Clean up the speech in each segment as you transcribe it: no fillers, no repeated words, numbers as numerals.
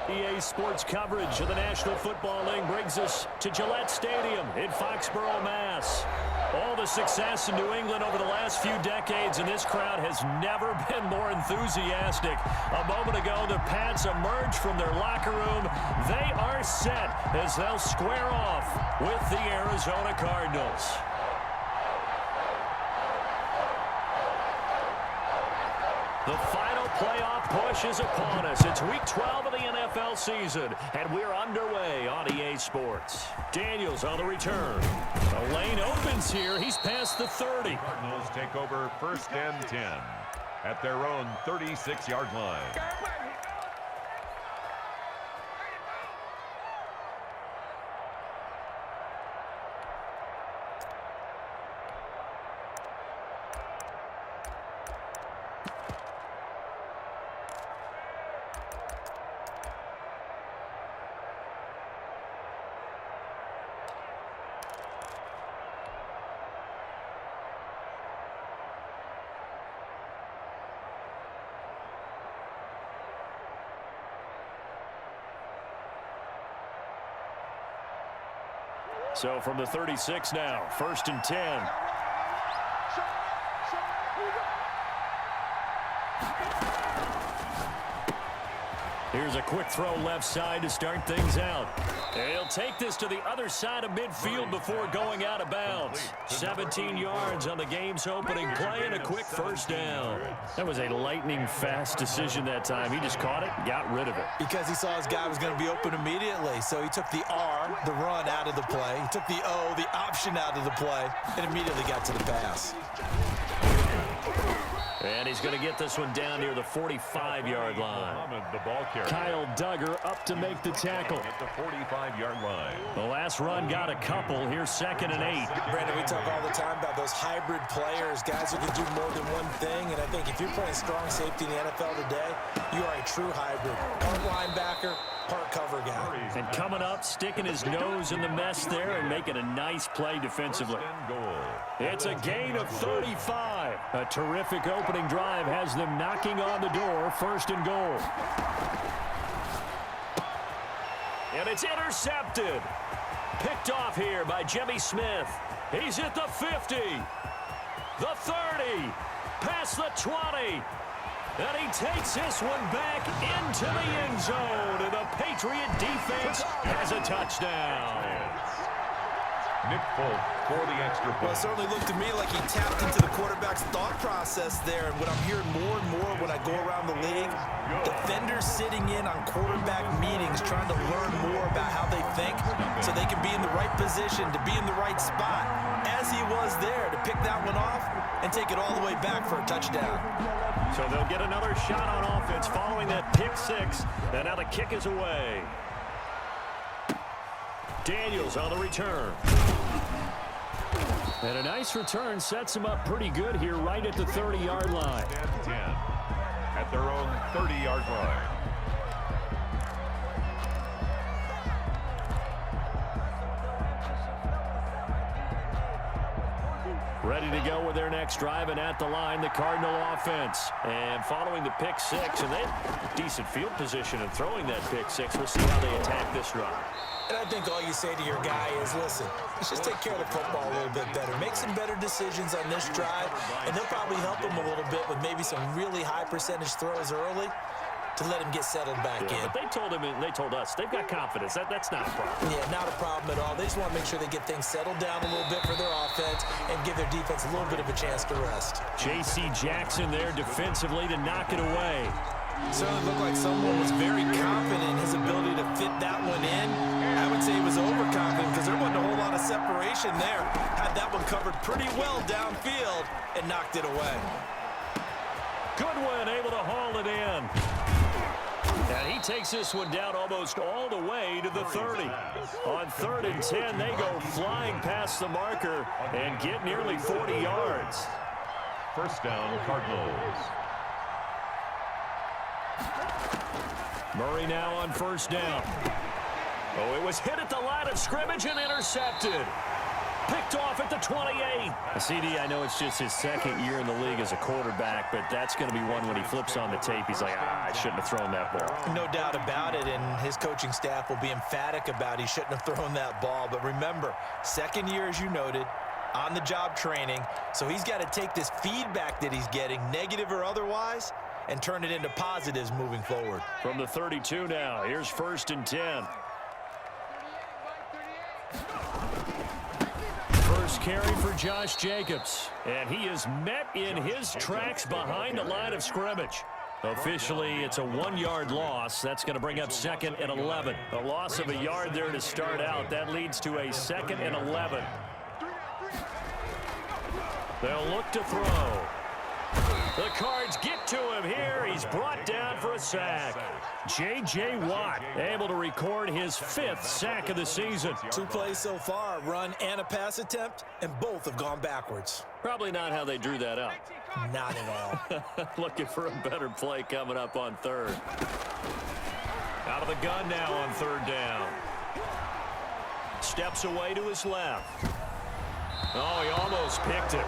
EA Sports coverage of the National Football League brings us to Gillette Stadium in Foxborough, Mass. All the success in New England over the last few decades, and this crowd has never been more enthusiastic. A moment ago, the Pats emerged from their locker room. They are set as they'll square off with the Arizona Cardinals. The final playoff push is upon us. It's Week 12 of the NFL season, and we're underway on EA Sports. Daniels on the return. The lane opens here. He's past the 30. Cardinals take over 1st and 10 at their own 36-yard line. So from the 36 now, 1st and 10. Here's a quick throw left side to start things out. He'll take this to the other side of midfield before going out of bounds. 17 yards on the game's opening play and a quick first down. That was a lightning-fast decision that time. He just caught it, got rid of it. Because he saw his guy was going to be open immediately. So he took the R, the run, out of the play. He took the O, the option, out of the play, and immediately got to the pass. And he's going to get this one down near the 45-yard line. The ball carrier. Kyle Duggar up to make the tackle. At the 45-yard line. The last run got a couple. Here's 2nd and 8. Brandon, we talk all the time about those hybrid players, guys who can do more than one thing. And I think if you're playing strong safety in the NFL today, you are a true hybrid. Part linebacker, part cover guy. And coming up, sticking his nose in the mess there and making a nice play defensively. It's a gain of 35. A terrific opening drive has them knocking on the door. 1st and goal. And it's intercepted. Picked off here by Jimmy Smith. He's at the 50. The 30. Past the 20. And he takes this one back into the end zone. And the Patriot defense has a touchdown. Nick Folk for the extra point. Well, it certainly looked to me like he tapped into the quarterback's thought process there. And what I'm hearing more and more when I go around the league, defenders sitting in on quarterback meetings trying to learn more about how they think so they can be in the right position, to be in the right spot, as he was there, to pick that one off and take it all the way back for a touchdown. So they'll get another shot on offense following that pick 6. And now the kick is away. Daniels on the return. And a nice return sets him up pretty good here right at the 30-yard line. 10 at their own 30-yard line. Ready to go with their next drive, and at the line, the Cardinal offense. And following the pick 6, and they have decent field position in throwing that pick 6. We'll see how they attack this drive. And I think all you say to your guy is, listen, let's just take care of the football a little bit better. Make some better decisions on this drive, and they'll probably help him a little bit with maybe some really high percentage throws early to let him get settled back in. But they told him, and they told us, they've got confidence. That's not a problem. Yeah, not a problem at all. They just want to make sure they get things settled down a little bit for their offense and give their defense a little bit of a chance to rest. J.C. Jackson there defensively to knock it away. Certainly looked like someone was very confident in his ability to fit that one in. I would say he was overconfident because there wasn't a whole lot of separation there. Had that one covered pretty well downfield and knocked it away. Goodwin able to haul it in. And he takes this one down almost all the way to the 30. On 3rd and 10, they go flying past the marker and get nearly 40 yards. 1st down, Cardinals. Murray now on 1st down. Oh, it was hit at the line of scrimmage and intercepted. picked off at the 28. CD, I know it's just his second year in the league as a quarterback, but that's going to be one when he flips on the tape. He's like, I shouldn't have thrown that ball. No doubt about it, and his coaching staff will be emphatic about he shouldn't have thrown that ball. But remember, second year, as you noted, on-the-job training, so he's got to take this feedback that he's getting, negative or otherwise, and turn it into positives moving forward. From the 32 now, here's 1st and 10. First carry for Josh Jacobs, and he is met in his tracks behind the line of scrimmage. Officially, it's a 1-yard loss. That's going to bring up 2nd and 11. A loss of a yard there to start out. That leads to a 2nd and 11. They'll look to throw. The Cards get to him here. He's brought down for a sack. J.J. Watt able to record his 5th sack of the season. 2 plays so far, a run and a pass attempt, and both have gone backwards. Probably not how they drew that up. Not at all. Looking for a better play coming up on 3rd. Out of the gun now on 3rd down. Steps away to his left. Oh, he almost picked it.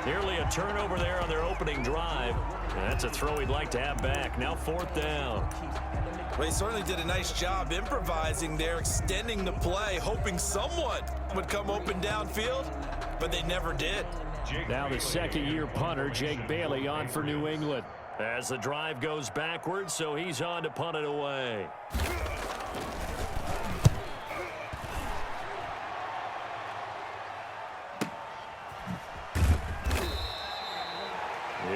Nearly a turnover there on their opening drive. And that's a throw he'd like to have back. Now 4th down. Well, he certainly did a nice job improvising there, extending the play, hoping someone would come open downfield, but they never did. Now the second-year punter, Jake Bailey, on for New England. As the drive goes backwards, so he's on to punt it away.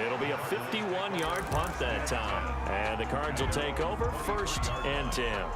It'll be a 51-yard punt that time. And the Cards will take over 1st and 10.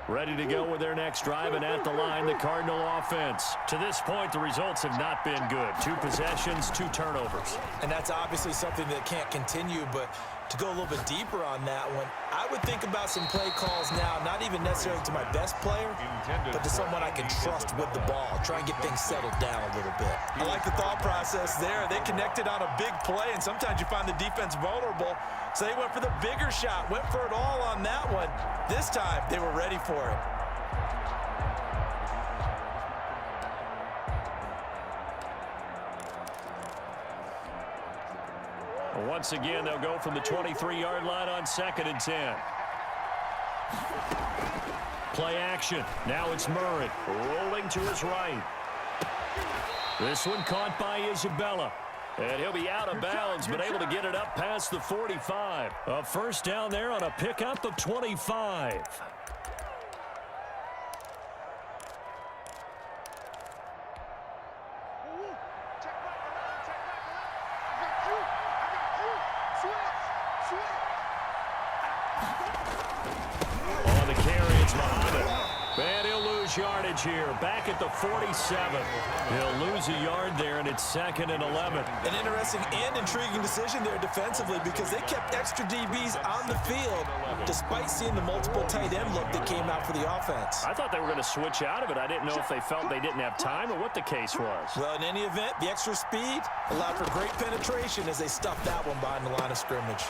Ready to go with their next drive, and at the line, the Cardinal offense. To this point, the results have not been good. 2 possessions, 2 turnovers. And that's obviously something that can't continue, but to go a little bit deeper on that one, I would think about some play calls now, not even necessarily to my best player, but to someone I can trust with the ball. Try and get things settled down a little bit. I like the thought process there. They connected on a big play, and sometimes you find the defense vulnerable, so they went for the bigger shot, went for it all on that one. This time, they were ready for it. Once again, they'll go from the 23-yard line on 2nd and 10. Play action. Now it's Murray rolling to his right. This one caught by Isabella. And he'll be out of bounds, but able to get it up past the 45. A 1st down there on a pickup of 25. On the carry, it's Muhammad. And he'll lose yardage here. Back at the 47. He'll lose a yard there, and it's 2nd and 11. An interesting and intriguing decision there defensively, because they kept extra DBs on the field despite seeing the multiple tight end look that came out for the offense. I thought they were going to switch out of it. I didn't know if they felt they didn't have time or what the case was. Well, in any event, the extra speed allowed for great penetration as they stuffed that one behind the line of scrimmage.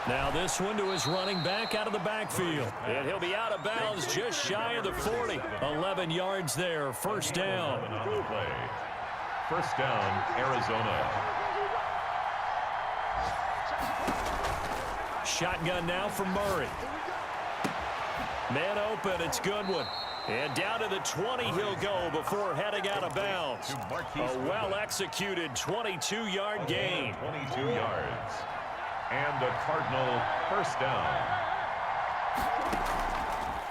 Now this one to his running back out of the backfield. And he'll be out of bounds just shy of the 40. 11 yards there. 1st down. Play. 1st down, Arizona. Shotgun now for Murray. Man open, it's Goodwin. And down to the 20 he'll go before heading out of bounds. A well-executed 22-yard gain. 22 yards. And a Cardinal 1st down.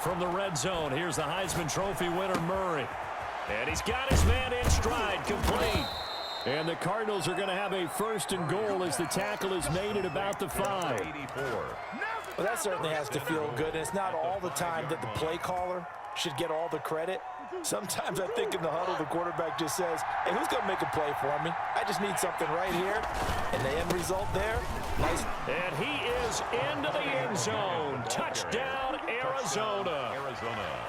From the red zone, here's the Heisman Trophy winner, Murray. And he's got his man in stride, complete. And the Cardinals are going to have a 1st and goal as the tackle is made at about the 5. Well, that certainly has to feel good, and it's not all the time that the play caller should get all the credit. Sometimes I think in the huddle, the quarterback just says, hey, who's going to make a play for me? I just need something right here. And the end result there, nice. And he is into the end zone. Touchdown, Arizona.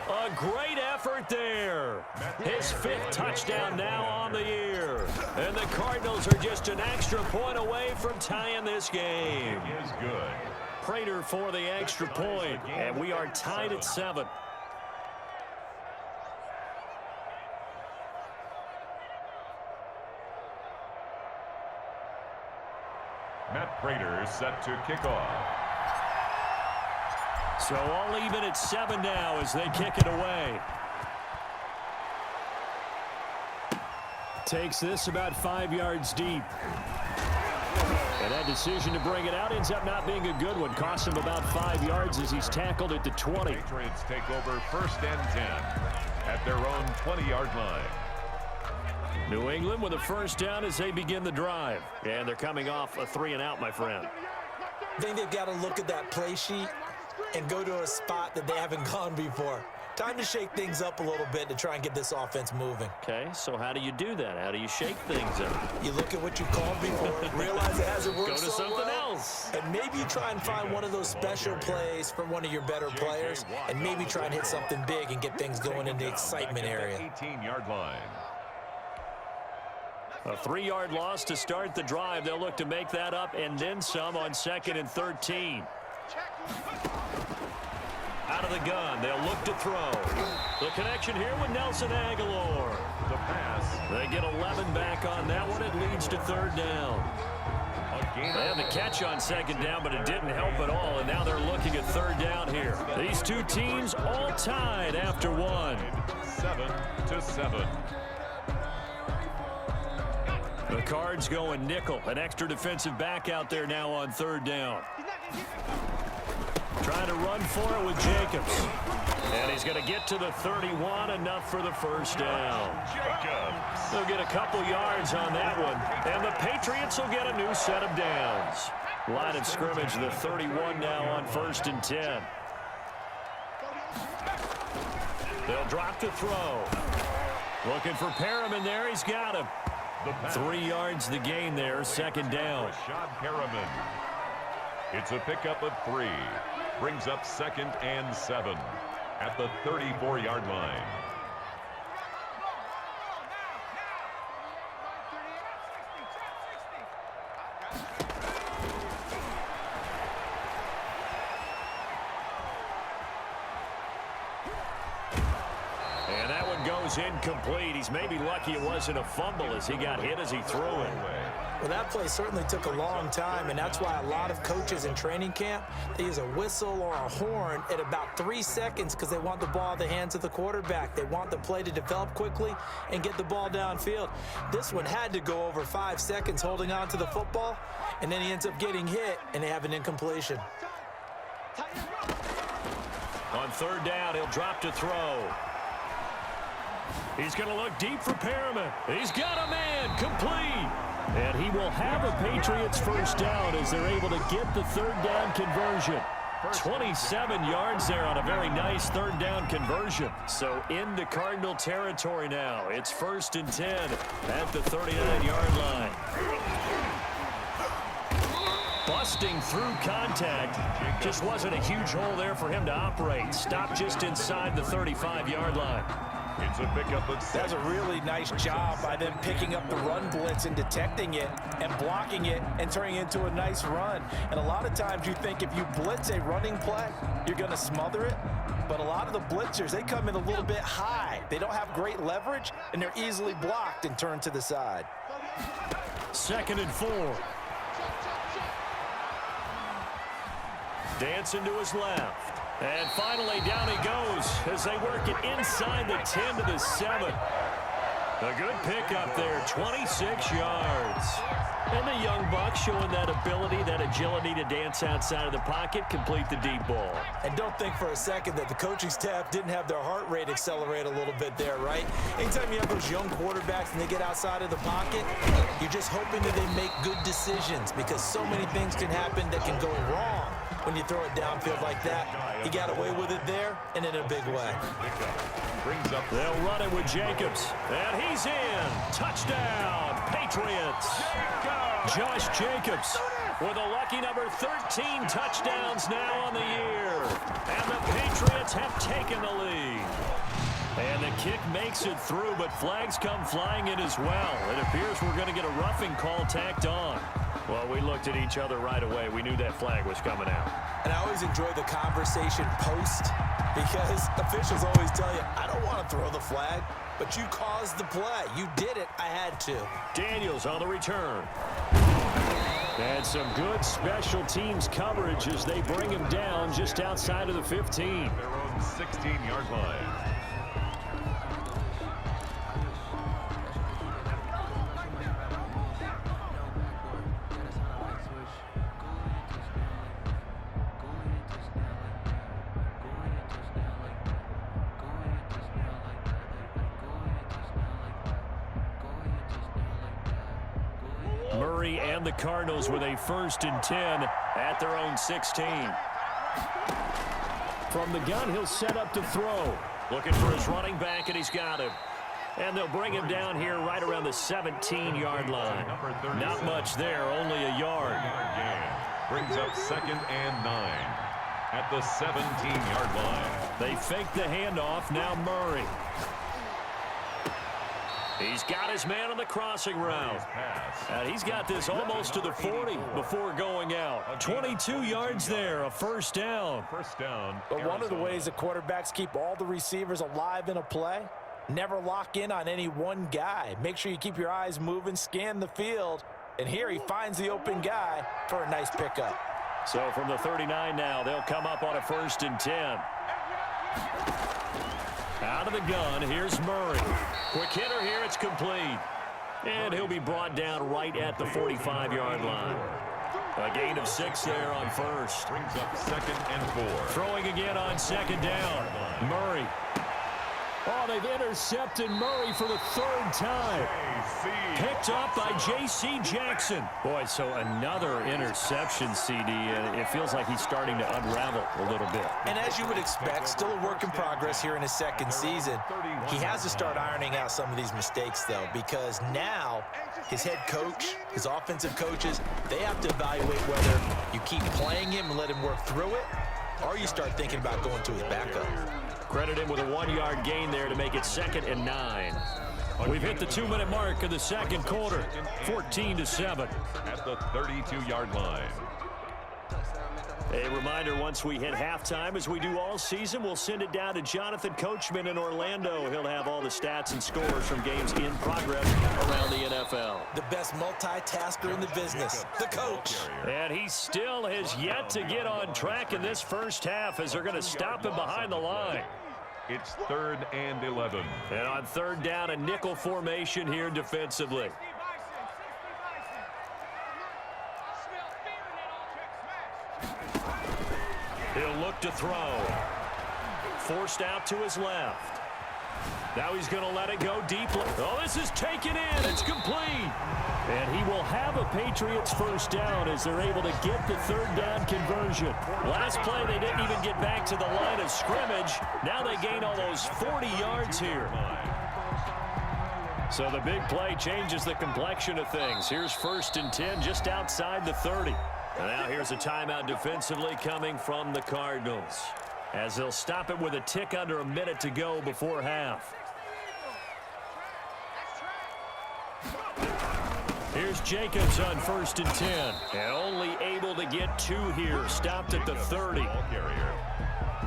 A great effort there. His 5th touchdown now on the year. And the Cardinals are just an extra point away from tying this game. It is good. Prater for the extra point, and we are tied at 7. Matt Prater set to kick off. So all even at 7 now as they kick it away. Takes this about 5 yards deep. And that decision to bring it out ends up not being a good one. Costs him about 5 yards as he's tackled at the 20. Patriots take over 1st and 10 at their own 20-yard line. New England with a first down as they begin the drive. And they're coming off a 3-and-out, my friend. I think they've got to look at that play sheet and go to a spot that they haven't gone before. Time to shake things up a little bit to try and get this offense moving. Okay, so how do you do that? How do you shake things up? You look at what you called before, realize it hasn't worked Go to so something well, else. and maybe you try and find one of those special plays from one of your better players, and maybe try and hit something big and get things going in the excitement area. 18-yard line. A 3-yard loss to start the drive. They'll look to make that up and then some on 2nd and 13. Out of the gun, they'll look to throw. The connection here with Nelson Aguilar. The pass. They get 11 back on that one. It leads to 3rd down. They had the catch on 2nd down, but it didn't help at all, and now they're looking at 3rd down here. These two teams all tied after 1. 7-7. The Cards going nickel. An extra defensive back out there now on 3rd down. Trying to run for it with Jacobs. And he's going to get to the 31, enough for the first down. Jacobs. They'll get a couple yards on that one. And the Patriots will get a new set of downs. Line of scrimmage, the 31 now on 1st and 10. They'll drop the throw. Looking for Perriman there. He's got him. 3 yards the gain there, 2nd down. Rashad Perriman. It's a pickup of 3. Brings up 2nd and 7 at the 34-yard line. And that one goes incomplete. He's maybe lucky it wasn't a fumble as he got hit as he threw it. Well, that play certainly took a long time, and that's why a lot of coaches in training camp, they use a whistle or a horn at about 3 seconds because they want the ball in the hands of the quarterback. They want the play to develop quickly and get the ball downfield. This one had to go over 5 seconds holding on to the football, and then he ends up getting hit, and they have an incompletion. On 3rd down, he'll drop to throw. He's going to look deep for Perriman. He's got a man, complete. And he will have a Patriots first down as they're able to get the 3rd down conversion. 27 yards there on a very nice 3rd down conversion. So into Cardinal territory now. It's 1st and 10 at the 39-yard line. Busting through contact. Just wasn't a huge hole there for him to operate. Stopped just inside the 35-yard line. It's a pickup of 6. That's a really nice job by them picking up the run blitz and detecting it and blocking it and turning it into a nice run. And a lot of times you think if you blitz a running play, you're going to smother it. But a lot of the blitzers, they come in a little bit high. They don't have great leverage, and they're easily blocked and turned to the side. 2nd and 4. Dancing to his left. And finally, down he goes as they work it inside the 10 to the 7. A good pickup there, 26 yards. And the young buck showing that ability, that agility to dance outside of the pocket, complete the deep ball. And don't think for a second that the coaching staff didn't have their heart rate accelerate a little bit there, right? Anytime you have those young quarterbacks and they get outside of the pocket, you're just hoping that they make good decisions because so many things can happen that can go wrong when you throw it downfield like that. He got away with it there and in a big way. They'll run it with Jacobs. And he's in. Touchdown, Patriots. Josh Jacobs with a lucky number 13 touchdowns now on the year. And the Patriots have taken the lead. And the kick makes it through, but flags come flying in as well. It appears we're going to get a roughing call tacked on. Well, we looked at each other right away. We knew that flag was coming out. And I always enjoy the conversation post because officials always tell you, I don't want to throw the flag, but you caused the play. You did it. I had to. Daniels on the return. And some good special teams coverage as they bring him down just outside of the 15. Their own 16-yard line. Murray and the Cardinals with a 1st and 10 at their own 16. From the gun, he'll set up to throw. Looking for his running back, and he's got him. And they'll bring him down here right around the 17-yard line. Not much there, only a yard. Brings up 2nd and 9 at the 17-yard line. They fake the handoff, now Murray. He's got his man on the crossing route. And he's got this almost to the 40 before going out. 22 yards there, a 1st down. But one of the ways the quarterbacks keep all the receivers alive in a play, never lock in on any one guy. Make sure you keep your eyes moving, scan the field. And here he finds the open guy for a nice pickup. So from the 39 now, they'll come up on a 1st and 10. Out of the gun, here's Murray. Quick hitter here, it's complete. And he'll be brought down right at the 45-yard line. A gain of 6 there on 1st. Brings up 2nd and 4. Throwing again on 2nd down. Murray. Oh, they've intercepted Murray for the 3rd time. Picked up by J.C. Jackson. Boy, so another interception, CD, and it feels like he's starting to unravel a little bit. And as you would expect, still a work in progress here in his 2nd season. He has to start ironing out some of these mistakes, though, because now his head coach, his offensive coaches, they have to evaluate whether you keep playing him and let him work through it, or you start thinking about going to his backup. Credit him with a 1-yard gain there to make it 2nd and 9. We've hit the 2-minute mark of the 2nd quarter, 14-7. At the 32-yard line. A reminder, once we hit halftime, as we do all season, we'll send it down to Jonathan Coachman in Orlando. He'll have all the stats and scores from games in progress around the NFL. The best multitasker in the business, the coach. And he still has yet to get on track in this 1st half as they're going to stop him behind the line. It's 3rd and 11. And on 3rd down, a nickel formation here defensively. He'll look to throw. Forced out to his left. Now he's going to let it go deeply. Oh, this is taken in. It's complete. And he will have a Patriots 1st down as they're able to get the 3rd down conversion. Last play, they didn't even get back to the line of scrimmage. Now they gain almost 40 yards here. So the big play changes the complexion of things. Here's 1st and 10 just outside the 30. And now here's a timeout defensively coming from the Cardinals, as they'll stop it with a tick under a minute to go before half. Here's Jacobs on 1st and 10. And only able to get 2 here. Stopped at the 30.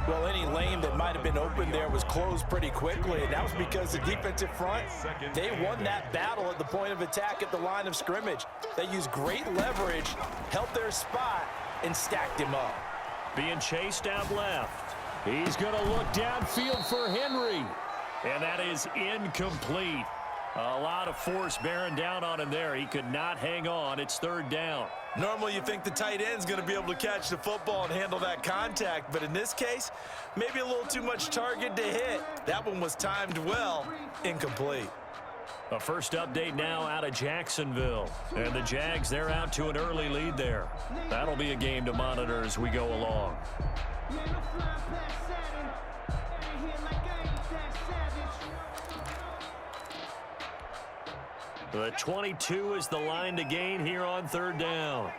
Well, any lane that might have been open there was closed pretty quickly, and that was because the defensive front, they won that battle at the point of attack at the line of scrimmage. They used great leverage, held their spot, and stacked him up. Being chased out left. He's going to look downfield for Henry. And that is incomplete. A lot of force bearing down on him there. He could not hang on. It's third down. Normally you think the tight end's going to be able to catch the football and handle that contact, but in this case, maybe a little too much target to hit. That one was timed well, incomplete. A first update now out of Jacksonville. And the Jags, they're out to an early lead there. That'll be a game to monitor as we go along. The 22 is the line to gain here on third down.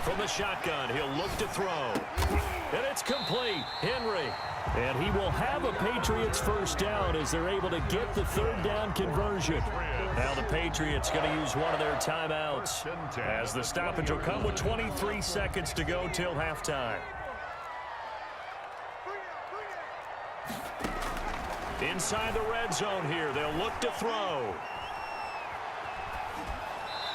From the shotgun, he'll look to throw. And it's complete. Henry. And he will have a Patriots first down as they're able to get the third down conversion. Now the Patriots going to use one of their timeouts as the stoppage will come with 23 seconds to go till halftime. Inside the red zone here, they'll look to throw.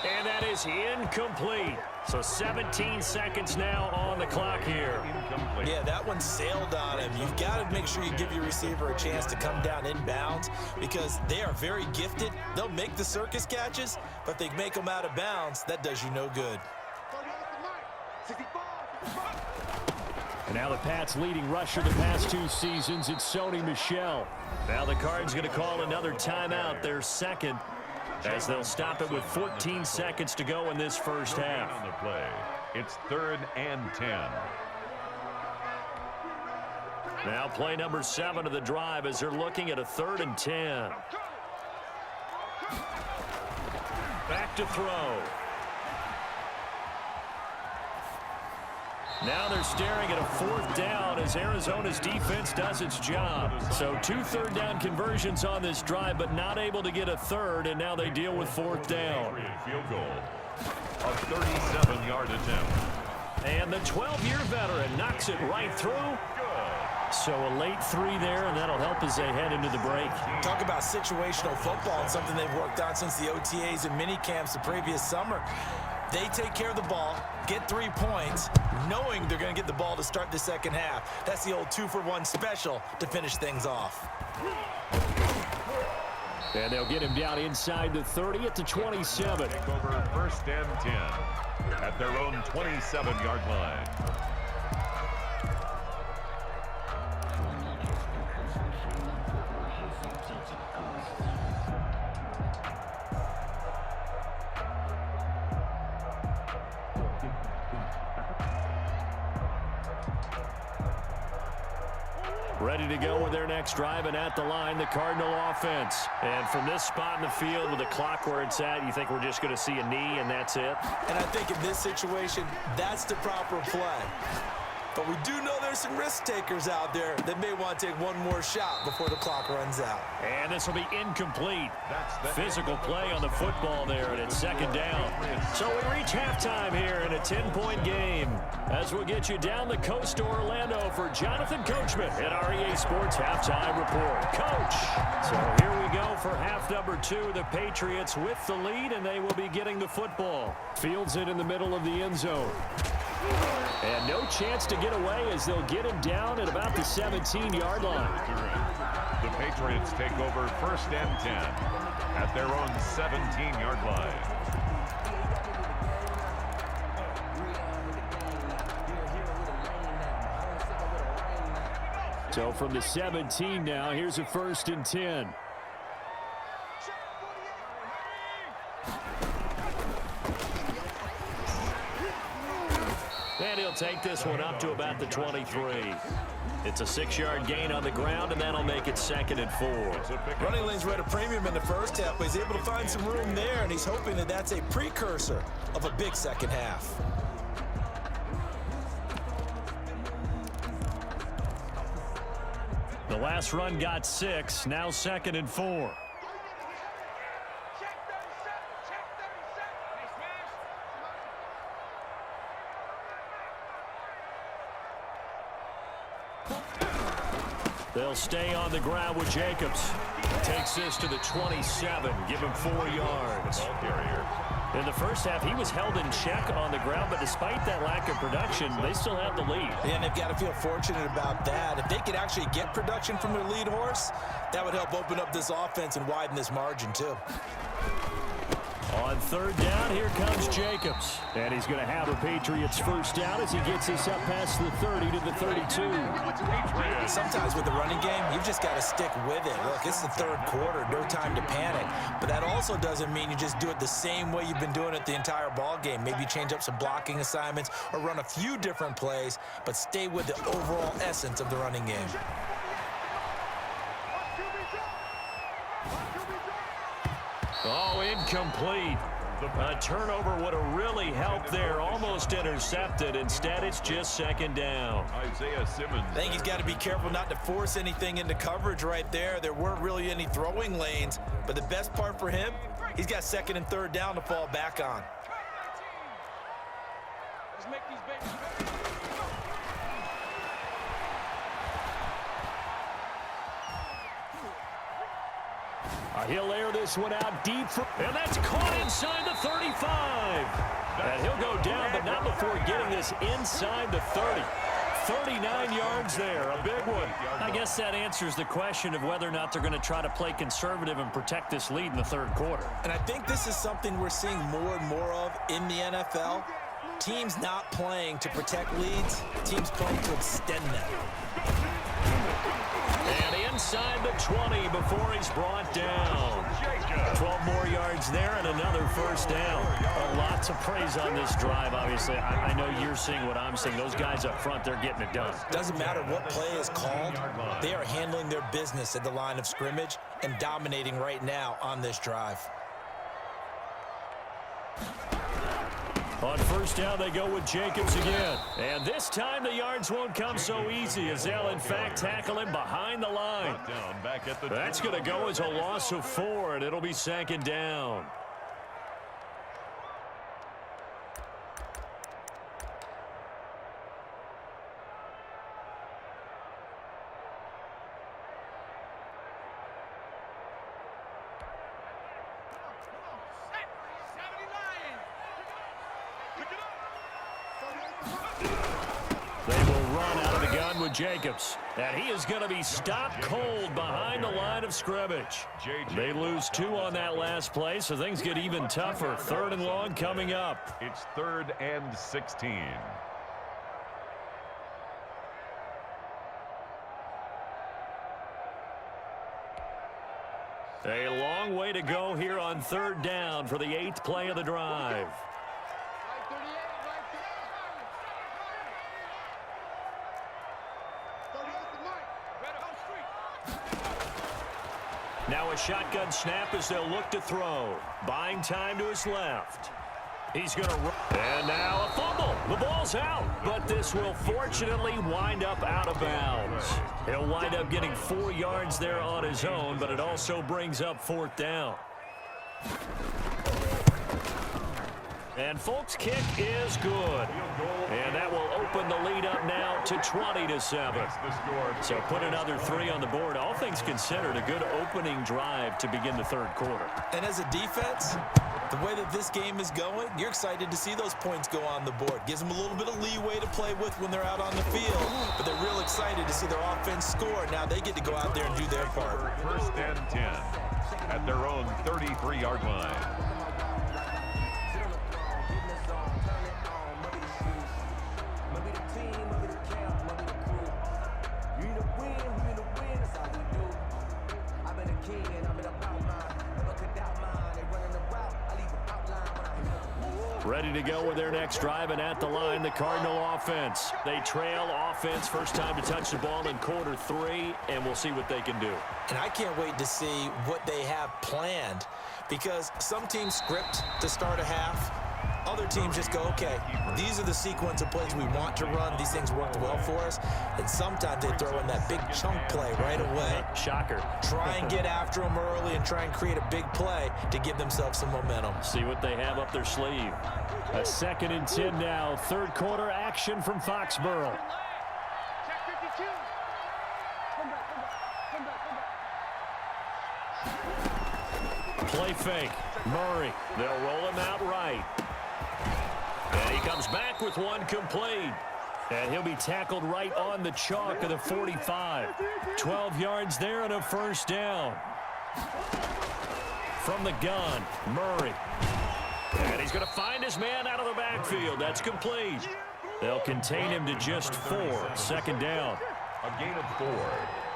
And that is incomplete. So 17 seconds now on the clock here. Yeah, that one sailed on him. You've got to make sure you give your receiver a chance to come down inbounds because they are very gifted. They'll make the circus catches, but if they make them out of bounds, that does you no good. And now the Pats' leading rusher the past 2 seasons, it's Sony Michel. Now the Cards going to call another timeout, their second, as they'll stop it with 14 seconds to go in this first half. On the play, it's 3rd and 10. Now play number 7 of the drive as they're looking at a 3rd and 10. Back to throw. Now they're staring at a 4th down as Arizona's defense does its job. So 2 third-down conversions on this drive, but not able to get a third, and now they deal with 4th down. Field goal, a 37-yard attempt. And the 12-year veteran knocks it right through. So a late 3 there, and that'll help as they head into the break. Talk about situational football, and something they've worked on since the OTAs and mini camps the previous summer. They take care of the ball, get 3 points, knowing they're going to get the ball to start the second half. That's the old 2-for-1 special to finish things off. And they'll get him down inside the 30 at the 27. Take over 1st and 10 at their own 27-yard line. Ready to go with their next drive, and at the line, the Cardinal offense. And from this spot in the field with the clock where it's at, you think we're just going to see a knee and that's it? And I think in this situation, that's the proper play. But we do know there's some risk takers out there that may want to take one more shot before the clock runs out. And this will be incomplete. Physical play on the football there, and it's 2nd down. So we reach halftime here in a 10-point game as we'll get you down the coast to Orlando for Jonathan Coachman at our EA Sports Halftime Report. Coach, so here we go for half number 2. The Patriots with the lead, and they will be getting the football. Fields it in the middle of the end zone. And no chance to get away as they'll get him down at about the 17-yard line. The Patriots take over 1st and 10 at their own 17-yard line. So from the 17 now, here's a 1st and 10. And he'll take this one up to about the 23. It's a 6-yard gain on the ground, and that'll make it 2nd and 4. Running lanes were at a premium in the first half, but he's able to find some room there, and he's hoping that that's a precursor of a big second half. The last run got 6, now 2nd and 4. They'll stay on the ground with Jacobs. Takes this to the 27. Give him 4 yards. In the first half, he was held in check on the ground, but despite that lack of production, they still have the lead. And they've got to feel fortunate about that. If they could actually get production from their lead horse, that would help open up this offense and widen this margin too. On third down, here comes Jacobs. And he's going to have a Patriots first down as he gets us up past the 30 to the 32. Sometimes with the running game, you've just got to stick with it. Look, it's the third quarter, no time to panic. But that also doesn't mean you just do it the same way you've been doing it the entire ball game. Maybe change up some blocking assignments or run a few different plays, but stay with the overall essence of the running game. Oh, incomplete. A turnover would have really helped there. Almost intercepted. Instead, it's just second down. Isaiah Simmons. I think he's got to be careful not to force anything into coverage right there. There weren't really any throwing lanes. But the best part for him, he's got second and third down to fall back on. Let's make these babies. He'll air this one out deep, and that's caught inside the 35. And he'll go down, but not before getting this inside the 30. 39 yards there, a big one. I guess that answers the question of whether or not they're going to try to play conservative and protect this lead in the third quarter. And I think this is something we're seeing more and more of in the NFL. Teams not playing to protect leads, teams playing to extend them. And inside the 20 before he's brought down. 12 more yards there and another first down. Lots of praise on this drive, obviously. I know you're seeing what I'm seeing. Those guys up front, they're getting it done. Doesn't matter what play is called. They are handling their business at the line of scrimmage and dominating right now on this drive. On first down, they go with Jacobs again. And this time, the yards won't come so easy as they'll, in fact, tackle him behind the line. That's going to go as a loss of 4, and it'll be second down. Jacobs, and he is going to be stopped cold behind the line of scrimmage. They lose 2 on that last play, so things get even tougher. Third and long coming up. It's 3rd and 16. A long way to go here on third down for the 8th play of the drive. Now a shotgun snap as they'll look to throw. Buying time to his left. He's going to run. And now a fumble. The ball's out. But this will fortunately wind up out of bounds. He'll wind up getting 4 yards there on his own, but it also brings up 4th down. And Folk's kick is good. And that will open the lead up now to 20-7. So put another 3 on the board. All things considered, a good opening drive to begin the third quarter. And as a defense, the way that this game is going, you're excited to see those points go on the board. Gives them a little bit of leeway to play with when they're out on the field. But they're real excited to see their offense score. Now they get to go out there and do their part. 1st and 10 at their own 33-yard line. Ready to go with their next drive, and at the line, the Cardinal offense. They trail offense, first time to touch the ball in quarter 3, and we'll see what they can do. And I can't wait to see what they have planned, because some teams script to start a half. Other teams just go, okay, these are the sequence of plays we want to run. These things worked well for us. And sometimes they throw in that big chunk play right away. Shocker. Try and get after them early and try and create a big play to give themselves some momentum. See what they have up their sleeve. A 2nd and 10 now. Third quarter action from Foxborough. Play fake. Murray. They'll roll him out right. And he comes back with one complete. And he'll be tackled right on the chalk of the 45. 12 yards there and a first down. From the gun, Murray. And he's going to find his man out of the backfield. That's complete. They'll contain him to just 4. Second down. A gain of 4.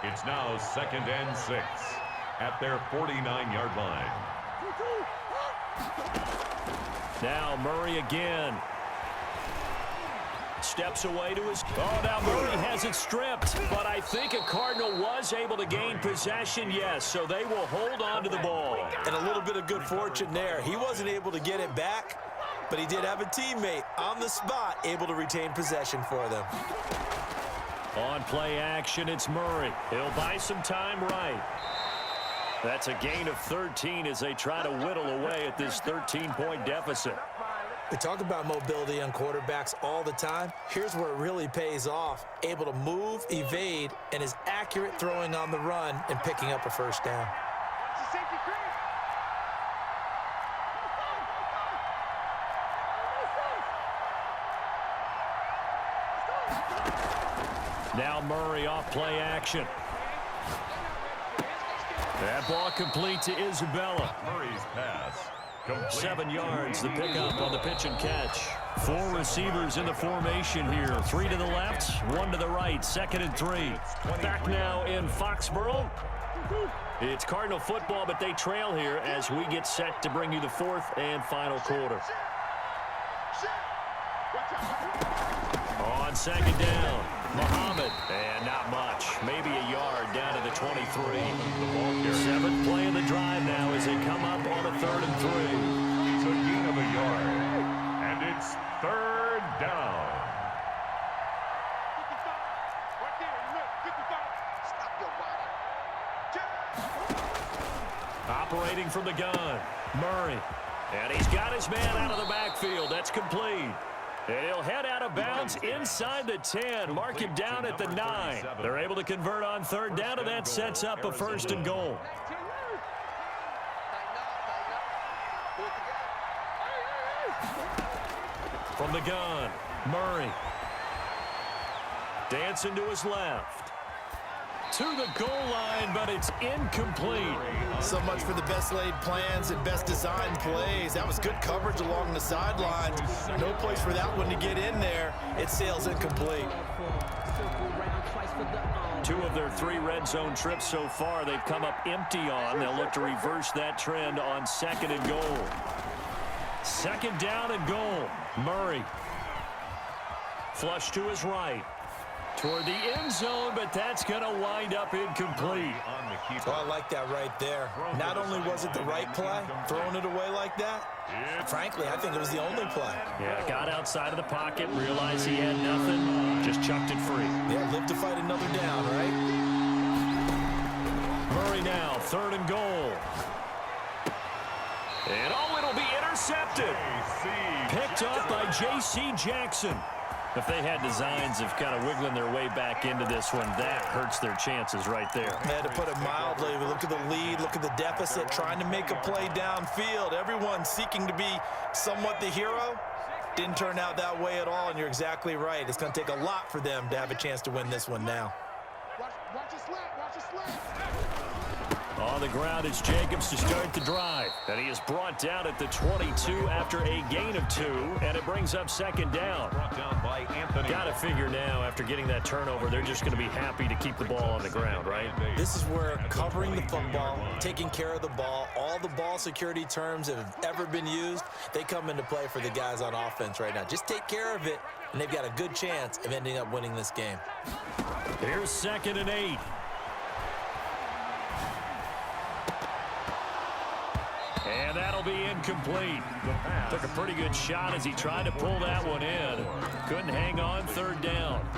It's now 2nd and 6 at their 49-yard line. Now Murray again. Steps away to his... Oh, now Murray has it stripped. But I think a Cardinal was able to gain possession, yes. So they will hold on to the ball. And a little bit of good fortune there. He wasn't able to get it back, but he did have a teammate on the spot able to retain possession for them. On play action, it's Murray. He'll buy some time right. That's a gain of 13 as they try to whittle away at this 13-point deficit. We talk about mobility on quarterbacks all the time. Here's where it really pays off. Able to move, evade, and is accurate throwing on the run and picking up a first down. Now Murray off play action. That ball complete to Isabella. Murray's pass. Complete. 7 yards, the pickup on the pitch and catch. 4 receivers in the formation here. 3 to the left, 1 to the right. 2nd and 3. Back now in Foxborough. It's Cardinal football, but they trail here as we get set to bring you the 4th and final quarter. On 2nd down, Muhammad, and not much. Maybe a yard down to the 23. 7th play in the drive now as they come up on a 3rd and 3. It's a gain of a yard, and it's 3rd down. Operating from the gun, Murray. And he's got his man out of the backfield. That's complete. And he'll head out of bounds inside the 10. Mark him down at the 9. They're able to convert on 3rd down, and that sets up a 1st and goal. From the gun, Murray. Dancing to his left. To the goal line, but it's incomplete. So much for the best laid plans and best designed plays. That was good coverage along the sidelines. No place for that one to get in there. It sails incomplete. 2 of their 3 red zone trips so far they've come up empty on. They'll look to reverse that trend on 2nd and goal. 2nd down and goal. Murray. Flush to his right. Toward the end zone, but that's going to wind up incomplete. Oh, I like that right there. Not only was it the right play, throwing it away like that, frankly, I think it was the only play. Yeah, got outside of the pocket, realized he had nothing, just chucked it free. Yeah, live to fight another down, right? Murray now, 3rd and goal. And oh, it'll be intercepted. Picked up by J.C. Jackson. If they had designs of kind of wiggling their way back into this one, that hurts their chances right there. They had to put it mildly. We look at the lead, look at the deficit, trying to make a play downfield. Everyone seeking to be somewhat the hero. Didn't turn out that way at all, and you're exactly right. It's going to take a lot for them to have a chance to win this one now. Watch your slap, watch your slap. On the ground, it's Jacobs to start the drive. And he is brought down at the 22 after a gain of 2, and it brings up 2nd down. Brought down by Anthony. Got to figure now, after getting that turnover, they're just going to be happy to keep the ball on the ground, right? This is where covering the football, taking care of the ball, all the ball security terms that have ever been used, they come into play for the guys on offense right now. Just take care of it, and they've got a good chance of ending up winning this game. Here's 2nd and 8. And that'll be incomplete. Took a pretty good shot as he tried to pull that one in. Couldn't hang on 3rd down.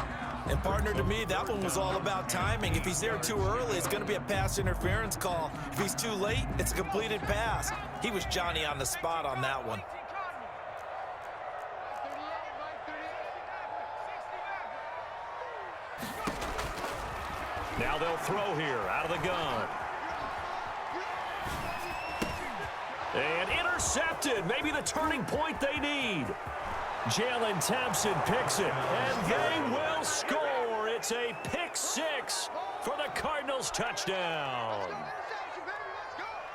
And partner, to me, that one was all about timing. If he's there too early, it's going to be a pass interference call. If he's too late, it's a completed pass. He was Johnny on the spot on that one. Now they'll throw here out of the gun. And intercepted. Maybe the turning point they need. Jalen Thompson picks it, and they will score. It's a pick six for the Cardinals touchdown.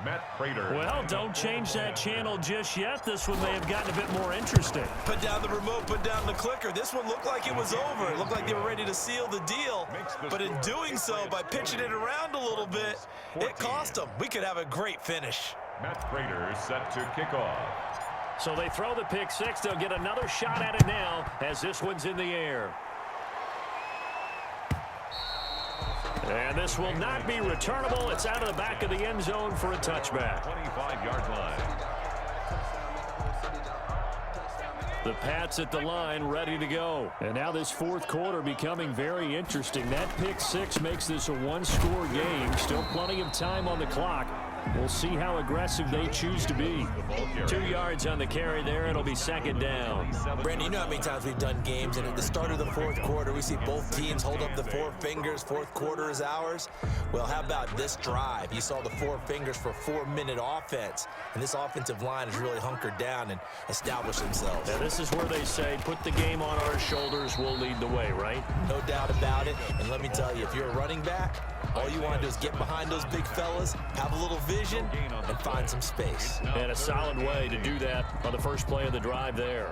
Matt Prater. Well, don't change that channel just yet. This one may have gotten a bit more interesting. Put down the remote, put down the clicker. This one looked like it was over. It looked like they were ready to seal the deal. But in doing so, by pitching it around a little bit, it cost them. We could have a great finish. Matt Prater set to kick off. So they throw the pick six. They'll get another shot at it now as this one's in the air. And this will not be returnable. It's out of the back of the end zone for a touchback. 25-yard line. The Pats at the line ready to go. And now this fourth quarter becoming very interesting. That pick six makes this a one-score game. Still plenty of time on the clock. We'll see how aggressive they choose to be. 2 yards on the carry there. It'll be second down. Brandon, you know how many times we've done games, and at the start of the fourth quarter, we see both teams hold up the four fingers. Fourth quarter is ours. Well, how about this drive? You saw the four fingers for 4-minute offense, and this offensive line has really hunkered down and established themselves. Now, this is where they say, put the game on our shoulders, we'll lead the way, right? No doubt about it. And let me tell you, if you're a running back, all you want to do is get behind those big fellas, have a little vision, and find some space. And a solid way to do that on the first play of the drive there.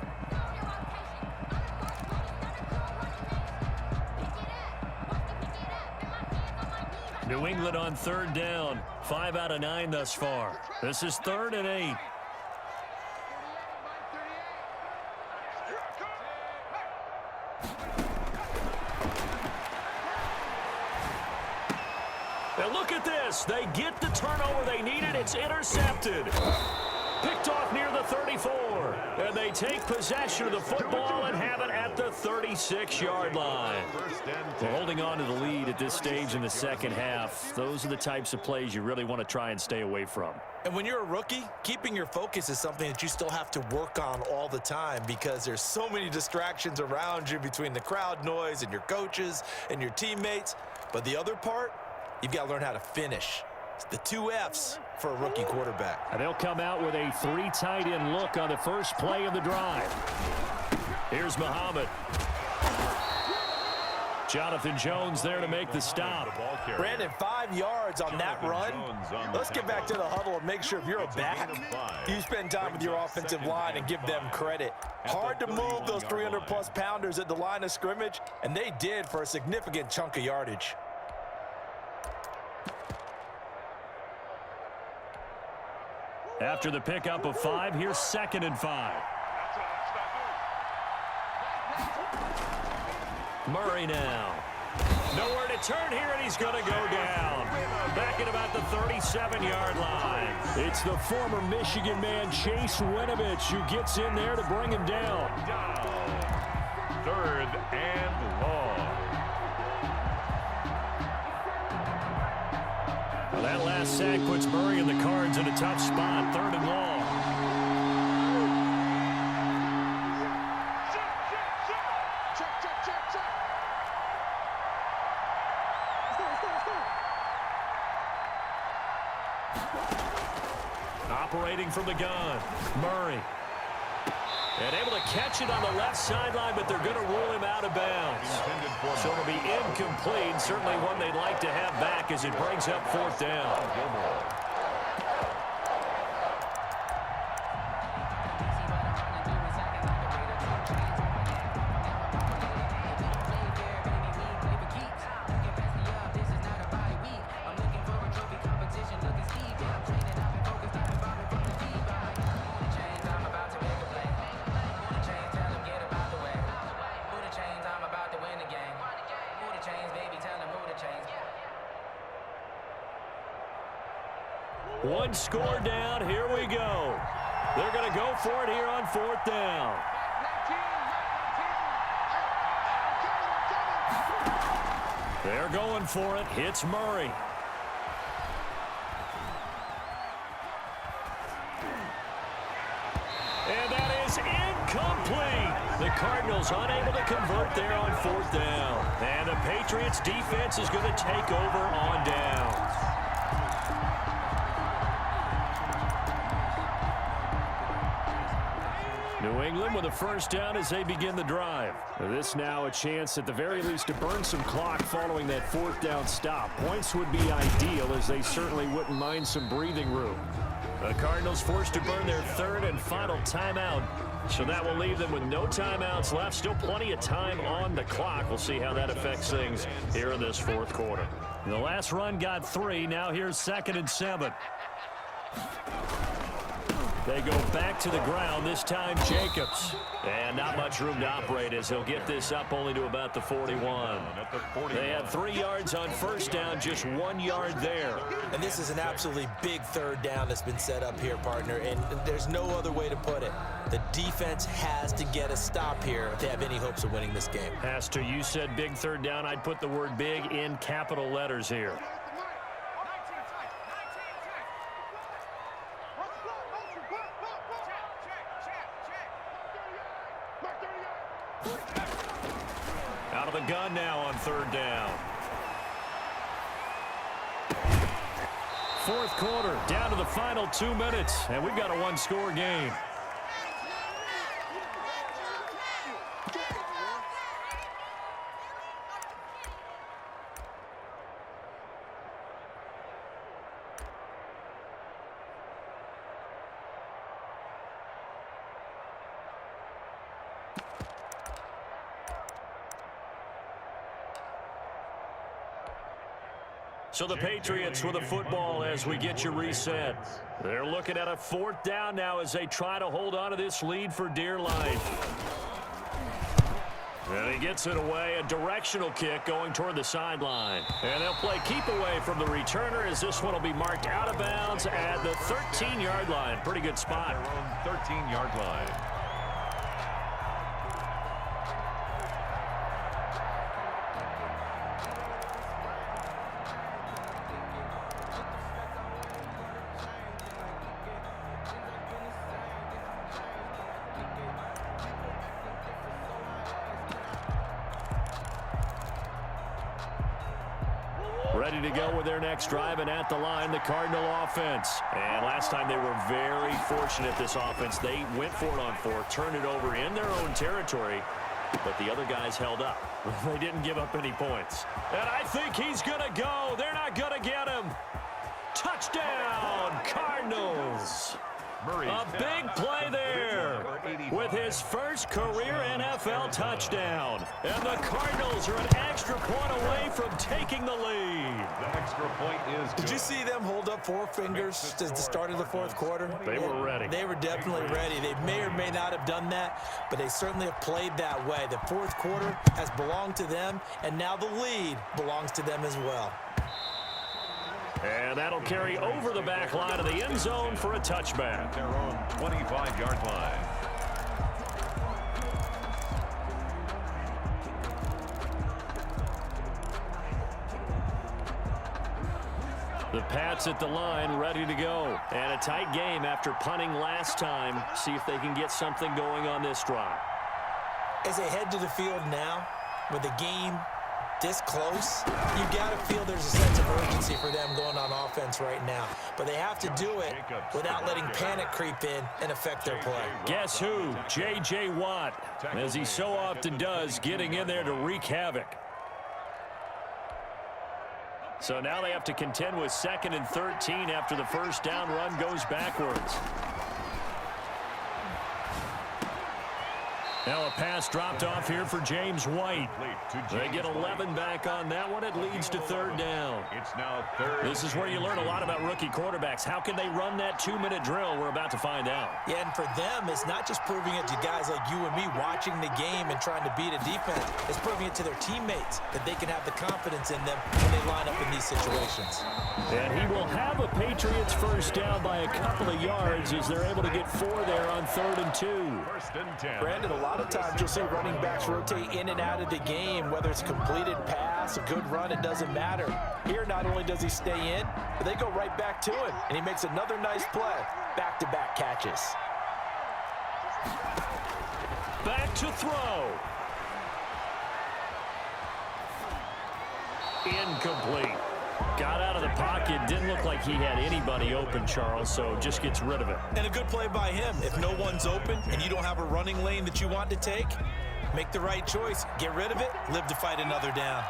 New England on third down. 5 out of 9 thus far. This is 3rd and 8. Now look at this. They get the turnover they needed. It's intercepted. Picked off near the 34. And they take possession of the football and have it at the 36-yard line. We're holding on to the lead at this stage in the second half. Those are the types of plays you really want to try and stay away from. And when you're a rookie, keeping your focus is something that you still have to work on all the time because there's so many distractions around you between the crowd noise and your coaches and your teammates. But the other part, you've got to learn how to finish. It's the 2 F's for a rookie quarterback. And they'll come out with a 3 tight end look on the first play of the drive. Here's Muhammad. Jonathan Jones there to make the stop. Brandon, 5 yards on that run. Let's get back to the huddle and make sure if you're a back, you spend time with your offensive line and give them credit. Hard to move those 300-plus pounders at the line of scrimmage, and they did for a significant chunk of yardage. After the pickup of 5, here's 2nd and 5. Murray now. Nowhere to turn here, and he's going to go down. Back at about the 37-yard line. It's the former Michigan man, Chase Winovich, who gets in there to bring him down. 3rd and long. Well, that last sack puts Murray and the Cards in a tough spot. 3rd and long. Operating from the gun, Murray. And able to catch it on the left sideline, but they're going to rule him out of bounds. So it'll be incomplete. Certainly one they'd like to have back as it brings up 4th down. One score down. Here we go. They're going to go for it here on 4th down. They're going for it. Hits Murray. And that is incomplete. The Cardinals unable to convert there on 4th down. And the Patriots defense is going to take over on downs. New England with a first down as they begin the drive. This now a chance at the very least to burn some clock following that fourth down stop. Points would be ideal as they certainly wouldn't mind some breathing room. The Cardinals forced to burn their third and final timeout. So that will leave them with no timeouts left. Still plenty of time on the clock. We'll see how that affects things here in this fourth quarter. The last run got 3. Now here's 2nd and 7. They go back to the ground, this time Jacobs. And not much room to operate as he'll get this up only to about the 41. They had 3 yards on first down, just 1 yard there. And this is an absolutely big third down that's been set up here, partner, and there's no other way to put it. The defense has to get a stop here if they have any hopes of winning this game. Has to. You said big third down. I'd put the word big in capital letters here. Out of the gun now on third down. Fourth quarter, down to the final 2 minutes, and we've got a one-score game. So the Patriots with a football as we get you reset. They're looking at a fourth down now as they try to hold on to this lead for dear life. And he gets it away, a directional kick going toward the sideline. And they'll play keep away from the returner as this one will be marked out of bounds at the 13-yard line. Pretty good spot. 13-yard line. Ready to go with their next drive, and at the line, the Cardinal offense. And last time they were very fortunate, this offense. They went for it on fourth, turned it over in their own territory, but the other guys held up. They didn't give up any points. And I think he's going to go. They're not going to get him. Touchdown, Cardinals. A big play there with his first career NFL touchdown. And the Cardinals are an extra point away from taking the lead. The extra point is good. Did you see them hold up 4 fingers at the start of the fourth quarter? They were ready. They were definitely ready. They may or may not have done that, but they certainly have played that way. The fourth quarter has belonged to them, and now the lead belongs to them as well. And that'll carry over the back line of the end zone for a touchback. Their own 25-yard line. The Pats at the line, ready to go. And a tight game after punting last time. See if they can get something going on this drive. As they head to the field now, with the game this close, you got to feel there's a sense of urgency for them going on offense right now. But they have to do it without letting panic creep in and affect their play. Guess who? J.J. Watt, as he so often does, getting in there to wreak havoc. So now they have to contend with 2nd and 13 after the first down run goes backwards. Now a pass dropped off here for James White. They get 11 back on that one. It leads to third down. It's now third. This is where you learn a lot about rookie quarterbacks. How can they run that 2-minute drill? We're about to find out. Yeah, and for them, it's not just proving it to guys like you and me watching the game and trying to beat a defense. It's proving it to their teammates that they can have the confidence in them when they line up in these situations. And he will have a Patriots first down by a couple of yards as they're able to get 4 there on 3rd and 2. First and 10. Brandon, a lot of times you'll see running backs rotate in and out of the game, whether it's a completed pass, a good run, it doesn't matter. Here, not only does he stay in, but they go right back to him, and he makes another nice play. Back-to-back catches. Back to throw. Incomplete. Got out of the pocket. Didn't look like he had anybody open, Charles, so just gets rid of it. And a good play by him. If no one's open and you don't have a running lane that you want to take, make the right choice. Get rid of it. Live to fight another down.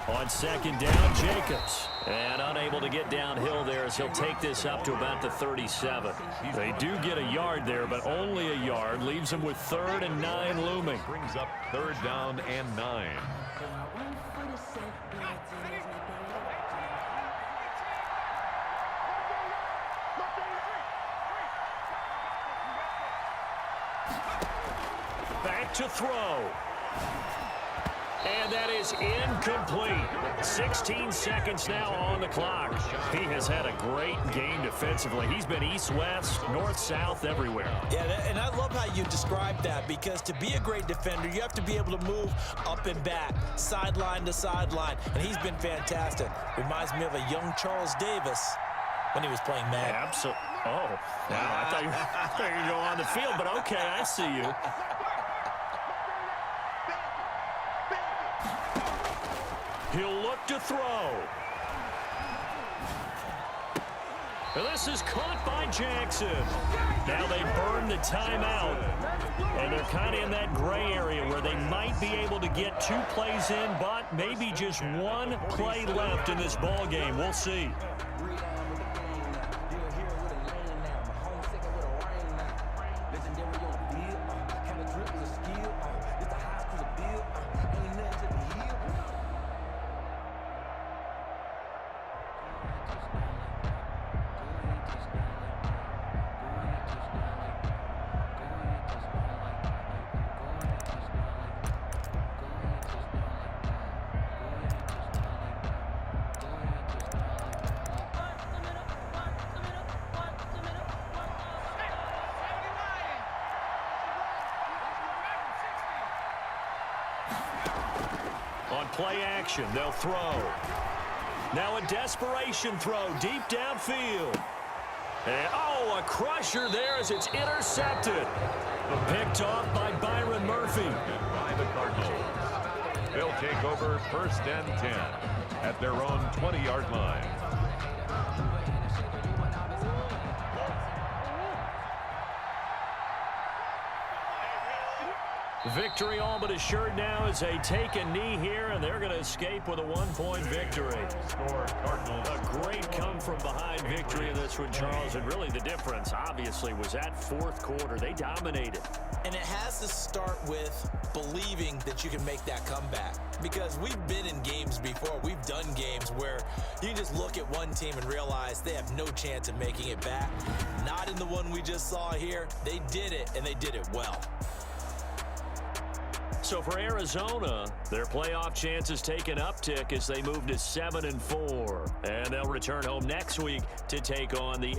On second down, Jacobs. And unable to get downhill there as he'll take this up to about the 37. They do get a yard there, but only a yard. Leaves them with 3rd and 9 looming. Brings up 3rd down and 9. Back to throw. And that is incomplete. 16 seconds now on the clock. He has had a great game defensively. He's been east-west, north-south, everywhere. Yeah, and I love how you describe that, because to be a great defender, you have to be able to move up and back, sideline to sideline, and he's been fantastic. Reminds me of a young Charles Davis when he was playing Madden. Absolutely. Oh, wow. I thought you were going to go on the field, but okay, I see you. He'll look to throw. And this is caught by Jackson. Now they burn the timeout. And they're kind of in that gray area where they might be able to get 2 plays in, but maybe just 1 play left in this ball game. We'll see. On play action, they'll throw. Now a desperation throw deep downfield. And, oh, a crusher there as it's intercepted. Picked off by Byron Murphy. By the Cardinals. They'll take over 1st and 10 at their own 20-yard line. Victory all but assured now as they take a knee here, and they're going to escape with a 1-point victory. Score Cardinals. A great come-from-behind victory in this one, Charles, and really the difference, obviously, was that 4th quarter. They dominated. And it has to start with believing that you can make that comeback, because we've been in games before. We've done games where you can just look at one team and realize they have no chance of making it back. Not in the one we just saw here. They did it, and they did it well. So for Arizona, their playoff chances take an uptick as they move to 7-4. And they'll return home next week to take on the